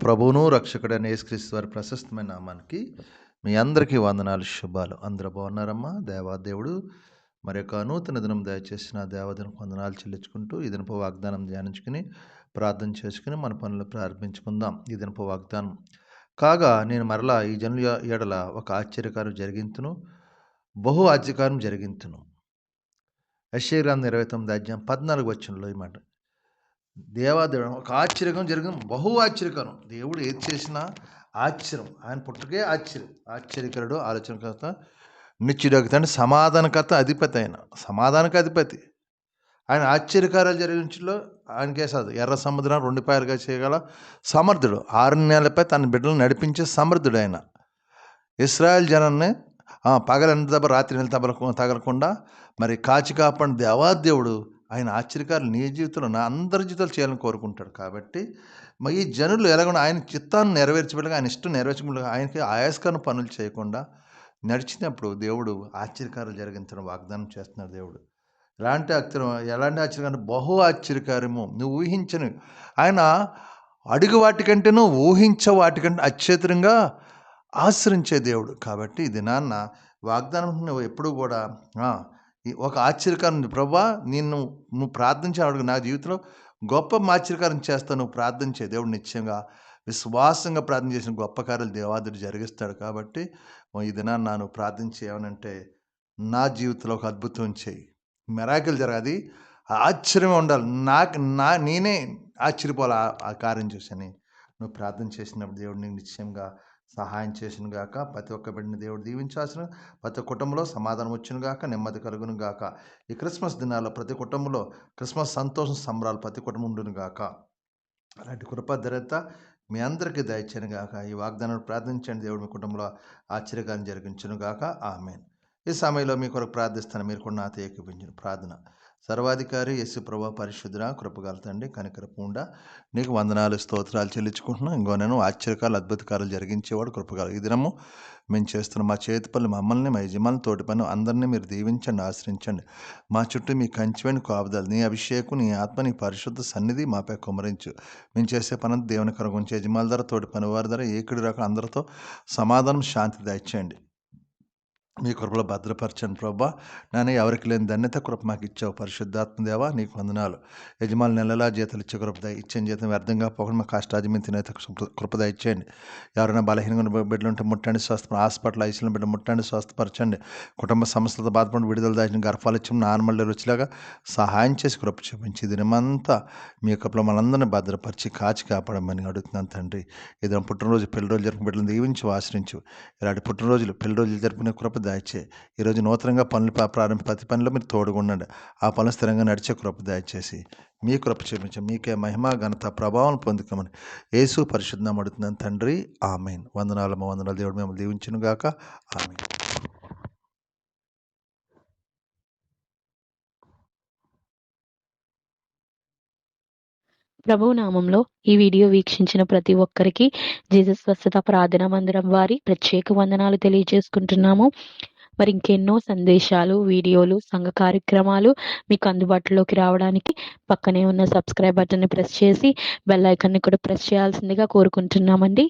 ప్రభువును రక్షకుడైన యేసుక్రీస్తు వారి ప్రశస్తమైన నామానికి మీ అందరికీ వందనాలు, శుభాలు. అందరూ బాగున్నారమ్మా? దేవాదేవుడు మరి యొక్క నూతన దినం దయచేసిన దేవదిన వందనాలు చెల్లించుకుంటూ ఈ దినపు వాగ్దానం ధ్యానించుకుని ప్రార్థన చేసుకుని మన పనులు ప్రారంభించుకుందాం. ఈ దినపు వాగ్దానం కాగా నేను మరలా ఈ జనుల ఎడల ఒక ఆశ్చర్యకారం జరిగింతును, బహు ఆశ్చర్యకారం జరిగింతును. యెషయా గ్రంథం 29 అధ్యాయం 14 వచనంలో ఈ మాట. దేవాదేవుడు ఒక ఆశ్చర్యం జరిగింది, బహు ఆశ్చర్యకరం. దేవుడు ఏది చేసినా ఆశ్చర్యం. ఆయన పుట్టుకే ఆశ్చర్యం. ఆశ్చర్యకరుడు, ఆలోచనకర్త, నిత్యుడొకతండి, సమాధానకర్త, అధిపతి. ఆయన సమాధానక అధిపతి. ఆయన ఆశ్చర్యకార్యాలు జరిగించలో ఆయనకే సాధు. ఎర్ర సముద్రం 2 పాయలుగా చేయగల సమర్థుడు. 6 నెలలపై తన బిడ్డలను నడిపించే సమర్థుడు. ఆయన ఇశ్రాయేల్ జనాన్ని పగలెంత దెబ్బ రాత్రి నెల తగలకుండా మరి కాచి కాపాడిన దేవాదేవుడు ఆయన ఆశ్చర్యకారులు నీ జీవితంలో నా అందరి జీవితాలు చేయాలని కోరుకుంటాడు. కాబట్టి ఈ జనులు ఎలాగొన్నా ఆయన చిత్తాన్ని నెరవేర్చబడగా, ఆయన ఇష్టం నెరవేర్చబడగా, ఆయనకి ఆయాస్కరణ పనులు చేయకుండా నడిచినప్పుడు దేవుడు ఆశ్చర్యకారులు జరిగించడం వాగ్దానం చేస్తున్నాడు. దేవుడు ఎలాంటి ఆశ్చర్యకారం, బహు ఆశ్చర్యకార్యము నువ్వు ఊహించని, ఆయన అడుగు వాటికంటేనూ ఊహించే వాటికంటే అత్యధికంగా ఆశ్రయించే దేవుడు. కాబట్టి ఇది నాన్న వాగ్దానం నువ్వు ఎప్పుడు కూడా ఒక ఆశ్చర్యకారం, ప్రభా నువ్వు ప్రార్థించే అడుగు, నా జీవితంలో గొప్ప ఆశ్చర్యకారం చేస్తావు, నువ్వు ప్రార్థించే దేవుడు నిశ్చయంగా విశ్వాసంగా ప్రార్థన చేసిన గొప్ప కార్యాలు దేవాదుడు జరిగిస్తాడు. కాబట్టి ఈ దినాన్ని నువ్వు ప్రార్థించేవనంటే నా జీవితంలో ఒక అద్భుతం చేయి, మెరాకిల్ జరగాలి, ఆశ్చర్యం ఉండాలి, నేనే ఆశ్చర్యపోవాలి ఆ కార్యం చూసని నువ్వు ప్రార్థన చేసినప్పుడు దేవుడు నీకు నిశ్చయంగా సహాయం చేసిన గాక. ప్రతి ఒక్క బిడ్డని దేవుడు దీవించాల్సిన, ప్రతి కుటుంబంలో సమాధానం వచ్చిన గాక, నెమ్మది కలుగును గాక. ఈ క్రిస్మస్ దినాల్లో ప్రతి కుటుంబంలో క్రిస్మస్ సంతోషం సంబరాలు ప్రతి కుటుంబం ఉండును గాక. అలాంటి కృపధరత మీ అందరికీ దయచేయను గాక. ఈ వాగ్దానాన్ని ప్రార్థించండి, దేవుడు మీ కుటుంబంలో ఆశ్చర్యకారం జరిగించును గాక. ఆమేన్. ఈ సమయంలో మీ కొరకు ప్రార్థిస్తాను, మీరు కూడా నాతో ఏకీపించిన ప్రార్థన. సర్వాధికారి యేసు ప్రభువా, పరిశుద్ధుడా, కృపగల తండ్రి, కనికరపుండా, నీకు వందనాలు స్తోత్రాలు చెల్లించుకుంటున్నాను. ఇంకో నేను ఆశ్చర్యకాలు అద్భుతకాలు జరిగించేవాడు కృపగల. ఈ దినము మేము చేస్తున్న మా చేతి పనులు, మమ్మల్ని, మా యజమానులు, తోటి పనులు అందరినీ మీరు దీవించండి, ఆశ్రయించండి. మా చుట్టూ మీ కంచెవేణి కాపుదలు, నీ అభిషేకం, నీ ఆత్మ, నీ పరిశుద్ధ సన్నిధి మాపై కుమరించు. మేము చేసే పని దేవుని కనుగొంచి యజమానుల ధర, తోటి పనివారి ధర, ఏకుడి రకం అందరితో సమాధానం, శాంతి దయచేయండి. మీ కృపలో భద్రపరచండి ప్రభా. నాన్న, ఎవరికి లేని ధన్యత కృప మాకు ఇచ్చావు. పరిశుద్ధాత్మ దేవా, నీకు వందనాలు. యజమానులు నెలలా జీతాలు ఇచ్చే కృపద ఇచ్చిన జీతం వ్యర్థంగా పోకుండా మా కష్టాజీ తినేత కృపద ఇచ్చేయండి. ఎవరైనా బలహీనంగా బిడ్డలు ఉంటే ముట్టండి, స్వస్థ హాస్పిటల్ ఐసీలో బిడ్డ ముట్టండి, స్వస్థపరచండి. కుటుంబ సమస్యలతో బాధపడి విడుదల దాచిన గర్భాలు ఇచ్చి నార్మల్ రుచిలాగా సహాయం చేసి కృప చూపించి దినమంతా మీ కృపలో మనందరినీ భద్రపరిచి కాచి కాపాడమని అడుగుతున్నాను తండ్రి. ఏదైనా పుట్టినరోజు, పెళ్లిరోజు జరిపిన బిడ్డలను దీవించి ఆశ్రయించు. ఇలాంటి పుట్టినరోజులు, పెళ్లిరోజులు జరిపిన కృప దయచే. ఈరోజు నూతనంగా పనులు ప్రారంభ ప్రతి పనిలో మీరు తోడుగా ఉండండి. ఆ పనులు స్థిరంగా నడిచే కృప దయచేసి మీ కృప చూపించి మీకే మహిమ, ఘనత, ప్రభావం పొందుకోమని యేసు పరిశుద్ధం అడుగుతున్నాను తండ్రి. ఆమేన్. వందనాలు దేవుడు మేము దీవించును గాక. ఆమేన్. ప్రభువు నామంలో ఈ వీడియో వీక్షించిన ప్రతి ఒక్కరికి జీసస్ స్వస్థత ప్రార్థనా మందిరం వారి ప్రత్యేక వందనాలు తెలియజేసుకుంటున్నాము. మరి ఇంకెన్నో సందేశాలు, వీడియోలు, సంఘ కార్యక్రమాలు మీకు అందుబాటులోకి రావడానికి పక్కనే ఉన్న సబ్స్క్రైబ్ బటన్ని ప్రెస్ చేసి బెల్ ఐకాన్ని కూడా ప్రెస్ చేయాల్సిందిగా కోరుకుంటున్నామండి.